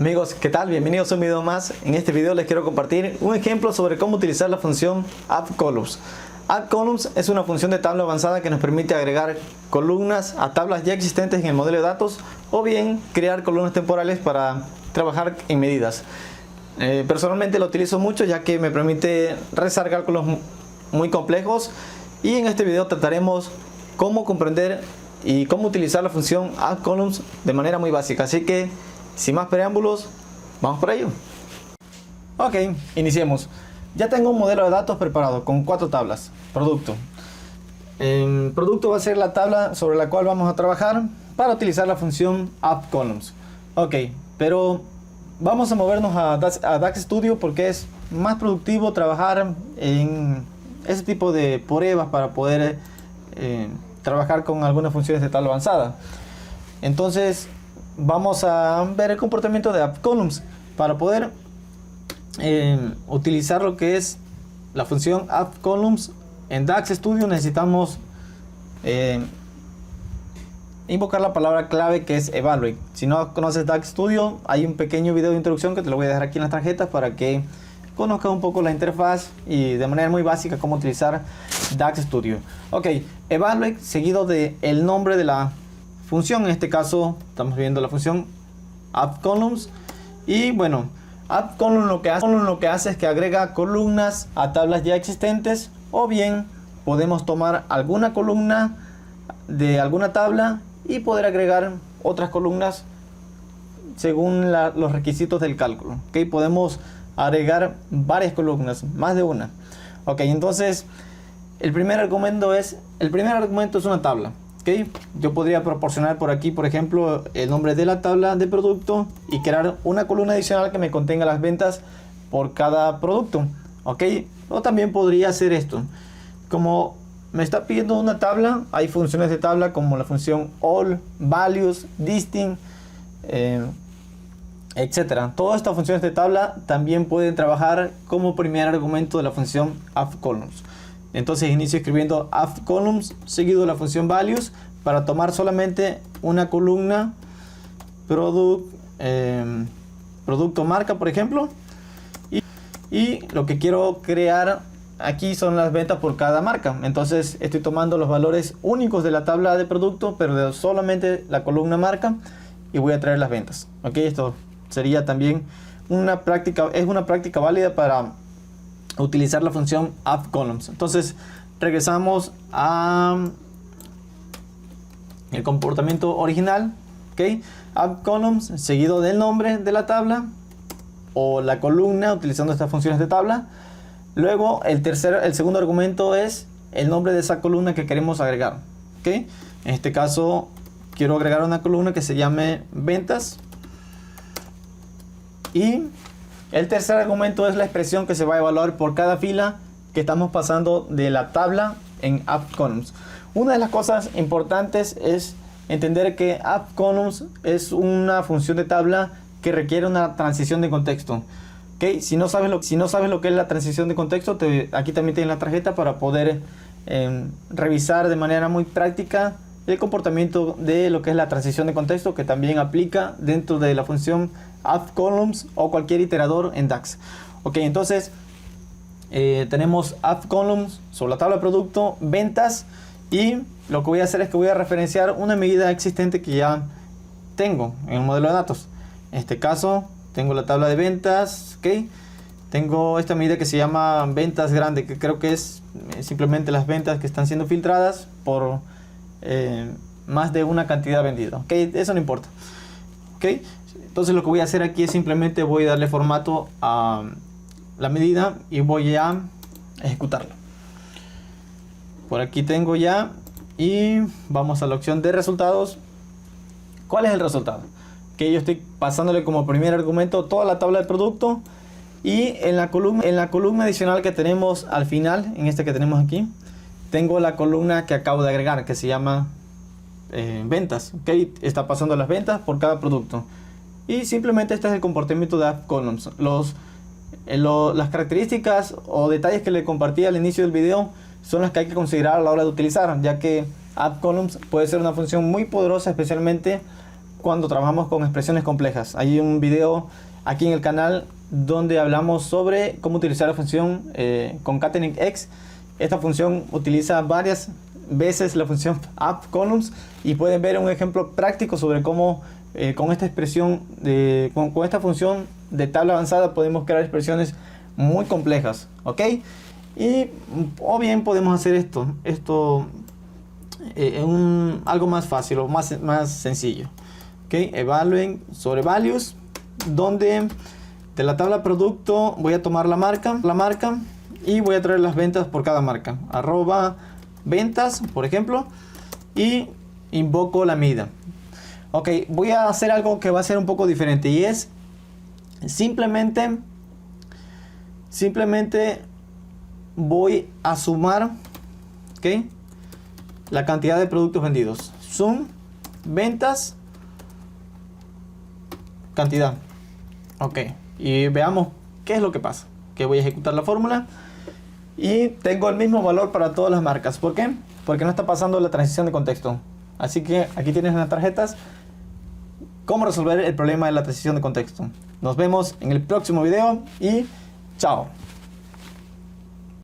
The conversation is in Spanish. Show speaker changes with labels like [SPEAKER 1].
[SPEAKER 1] Amigos, ¿qué tal? Bienvenidos a un video más. En este video les quiero compartir un ejemplo sobre cómo utilizar la función addColumns. addColumns es una función de tabla avanzada que nos permite agregar columnas a tablas ya existentes en el modelo de datos o bien crear columnas temporales para trabajar en medidas. Personalmente lo utilizo mucho ya que me permite realizar cálculos muy complejos, y en este video trataremos cómo comprender y cómo utilizar la función addColumns de manera muy básica. Así que sin más preámbulos, vamos por ello. Ok, iniciemos. Ya tengo un modelo de datos preparado con 4 tablas. Producto. Producto va a ser la tabla sobre la cual vamos a trabajar para utilizar la función addColumns. Ok, pero vamos a movernos a DAX Studio porque es más productivo trabajar en ese tipo de pruebas para poder trabajar con algunas funciones de tabla avanzada. Entonces vamos a ver el comportamiento de addColumns. Para poder utilizar lo que es la función addColumns en DAX Studio necesitamos invocar la palabra clave que es evaluate. Si no conoces DAX Studio, hay un pequeño video de introducción que te lo voy a dejar aquí en las tarjetas para que conozcas un poco la interfaz y de manera muy básica cómo utilizar DAX Studio. Ok, evaluate seguido de el nombre de la función. En este caso estamos viendo la función addColumns, y bueno, addColumns lo que hace es que agrega columnas a tablas ya existentes, o bien podemos tomar alguna columna de alguna tabla y poder agregar otras columnas según los requisitos del cálculo. ¿Okay? Podemos agregar varias columnas, más de una. Ok, entonces el primer argumento es una tabla. ¿Okay? Yo podría proporcionar por aquí, por ejemplo, el nombre de la tabla de producto y crear una columna adicional que me contenga las ventas por cada producto. ¿Ok? O también podría hacer esto. Como me está pidiendo una tabla, hay funciones de tabla como la función all, values, distinct, etcétera. Todas estas funciones de tabla también pueden trabajar como primer argumento de la función addColumns. Entonces inicio escribiendo addColumns seguido de la función values para tomar solamente una columna producto marca, por ejemplo, y lo que quiero crear aquí son las ventas por cada marca. Entonces estoy tomando los valores únicos de la tabla de producto, pero de solamente la columna marca, y voy a traer las ventas. Ok, esto sería también una práctica válida para utilizar la función addColumns. Entonces regresamos a el comportamiento original. ¿Okay? addColumns seguido del nombre de la tabla o la columna utilizando estas funciones de tabla. Luego el segundo argumento es el nombre de esa columna que queremos agregar. ¿Okay? En este caso quiero agregar una columna que se llame ventas, y el tercer argumento es la expresión que se va a evaluar por cada fila que estamos pasando de la tabla en addColumns. Una de las cosas importantes es entender que addColumns es una función de tabla que requiere una transición de contexto. ¿Okay? Si no sabes lo que es la transición de contexto, aquí también tienes la tarjeta para poder revisar de manera muy práctica el comportamiento de lo que es la transición de contexto, que también aplica dentro de la función addColumns o cualquier iterador en DAX. Ok, entonces tenemos addColumns sobre la tabla de producto, ventas, y lo que voy a hacer es que voy a referenciar una medida existente que ya tengo en el modelo de datos. En este caso tengo la tabla de ventas. Ok, tengo esta medida que se llama ventas grande, que creo que es simplemente las ventas que están siendo filtradas por más de una cantidad vendida. Ok, eso no importa. Ok, entonces lo que voy a hacer aquí es simplemente voy a darle formato a la medida y voy a ejecutarla. Por aquí tengo ya, y vamos a la opción de resultados. ¿Cuál es el resultado? Que yo estoy pasándole como primer argumento toda la tabla de producto, y en la columna adicional que tenemos al final, en este que tenemos aquí, tengo la columna que acabo de agregar que se llama ventas. ¿Okay? Está pasando las ventas por cada producto, y simplemente este es el comportamiento de addColumns. Las características o detalles que le compartí al inicio del video son las que hay que considerar a la hora de utilizar, ya que addColumns puede ser una función muy poderosa, especialmente cuando trabajamos con expresiones complejas. Hay un video aquí en el canal donde hablamos sobre cómo utilizar la función concatenate X. Esta función utiliza varias veces la función appColumns y pueden ver un ejemplo práctico sobre cómo con esta expresión con esta función de tabla avanzada podemos crear expresiones muy complejas, ¿ok? O bien podemos hacer esto algo más fácil o más sencillo, ¿ok? Evaluen sobre values, donde de la tabla producto voy a tomar la marca y voy a traer las ventas por cada marca, @ventas por ejemplo, y invoco la medida. Ok, voy a hacer algo que va a ser un poco diferente, y es simplemente voy a sumar, ¿ok?, la cantidad de productos vendidos. Sum ventas cantidad. Ok, y veamos qué es lo que pasa. Que voy a ejecutar la fórmula y tengo el mismo valor para todas las marcas. ¿Por qué? Porque no está pasando la transición de contexto. Así que aquí tienes las tarjetas. Cómo resolver el problema de la transición de contexto. Nos vemos en el próximo video y chao.